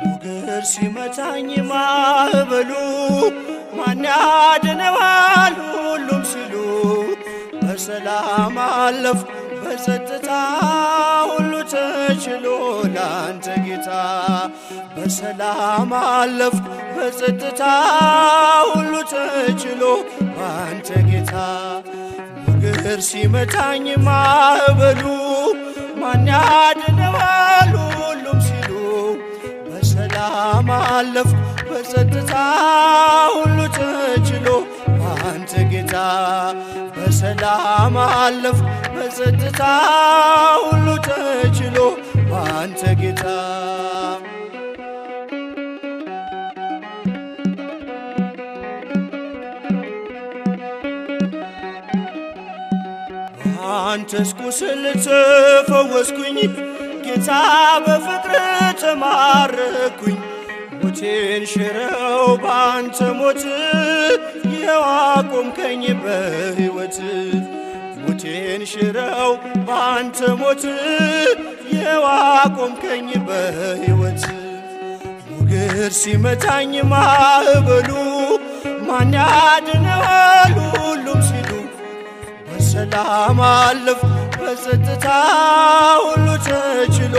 ሞገድ ሲመታኝ ማዕበሉ ማን ያድነዋል ሁሉም ሲሉ በሰላም አለፍኩ በጸጥታ ሁሉ ተችሎ ላንተ ጌታ በሰላም አለፍኩ በጸጥታ ሁሉ ተችሎ ባንተ ጌታ ሞገድ ሲመታኝ ማዕበሉ ማን ያድነዋል ሁሉም ሲሉ በሰላም አለፍኩ በጸጥታ ሁሉ ተችሎ ባንተ ጌታ በሰላም አለፍኩ በጸጥታ ሁሉ ተችሎ ባንተ ጌታ አንተስ ቁስል ተፈወስኩኝ ጌታ በፍቅር ተማረኩኝ ሞቴን ሽረው ባንተ ሞት ይኸው አቆምከኝ በሕይወት ሞቴን ሽረው ባንተ ሞት ይኸው አቆምከኝ በሕይወት ሞገድ ሲመታኝ ማዕበሉ ማን ያድነዋል ሁሉም ሲሉ በሰላም አለፍኩ በጸጥታ ሁሉ ተችሎ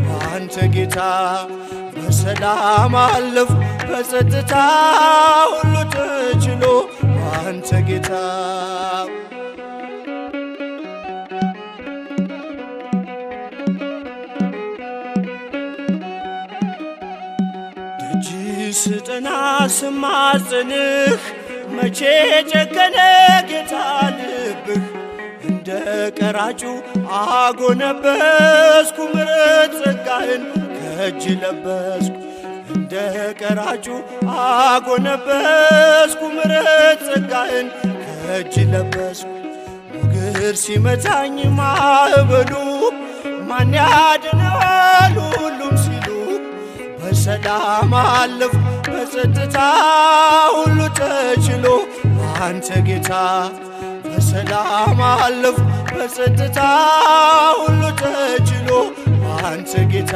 ባንተ ጌታ በሰላም አለፍኩ በጸጥታ ሁሉ ተችሎ ባንተ ጌታ ደጅ ስጠና ስማጽንህ መቼ ጨከነ ጌታ ልብህ እንደ ቀራጩ አጎነበስኩ ምሕረት ጸጋህን ከእጅ ለበስኩ እንደ ቀራጩ አጎነበስኩ ምሕረት ጸጋህን ከእጅ ለበስኩ ሞገድ ሲመታኝ ማዕበሉ ማን ያድነዋል ሁሉም ሲሉ በሰላም አለፍኩ በጸጥታ ሁሉ ተችሎ ባንተ ጌታ በሰላም አለፍኩ በጸጥታ ሁሉ ተችሎ ባንተ ጌታ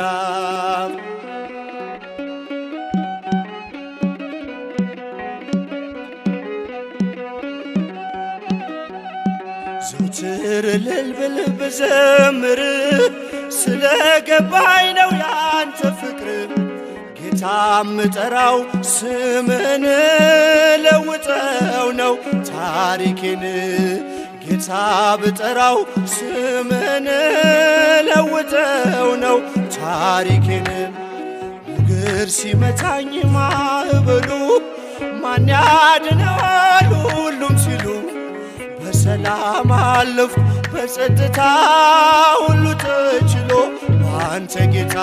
ዘወትር እልል ብል ብዘምር ስለገባኝ ነው ያንተ ፍቅር ጌታ ምጠራው ስምህን ለውጠው ነው ታሪኬን ጌታ ብጠራው ስምህን ለውጠው ነው ታሪኬን ሞገድ ሲመታኝ ማዕበሉ ማን ያድነዋል ሁሉም ሲሉ በሰላም አለፍኩ በጸጥታ ሁሉ ተችሎ ባንተ ጌታ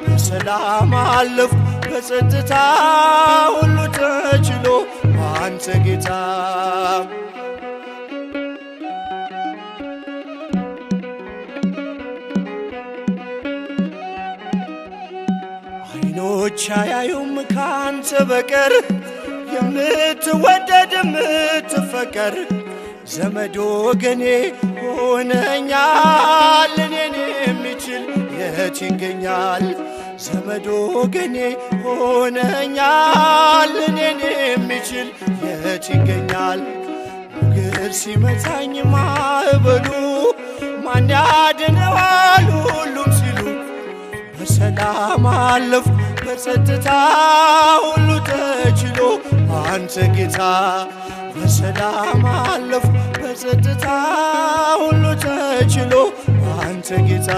በሰላም አለፍኩ በጸጥታ ሁሉ ተችሎ ባንተ ጌታ አይኖች አያዩም ካንተ በቀር የምትወደድ የምትፈቀር ዘመድ ወገኔ ሆነኛል እኔን የሚችል የት ይገኛል ዘመድ ወገኔ ሆነኛል እኔን የሚችል የት ይገኛል ሞገድ ሲመታኝ ማዕበሉ ማን ያድነዋል ሁሉም ሲሉ በሰላም አለፍኩ በጸጥታ ሁሉ ተችሎ ባንተ ጌታ በሰላም አለፍኩ በጸጥታ ሁሉ ተችሎ ባንተ ጌታ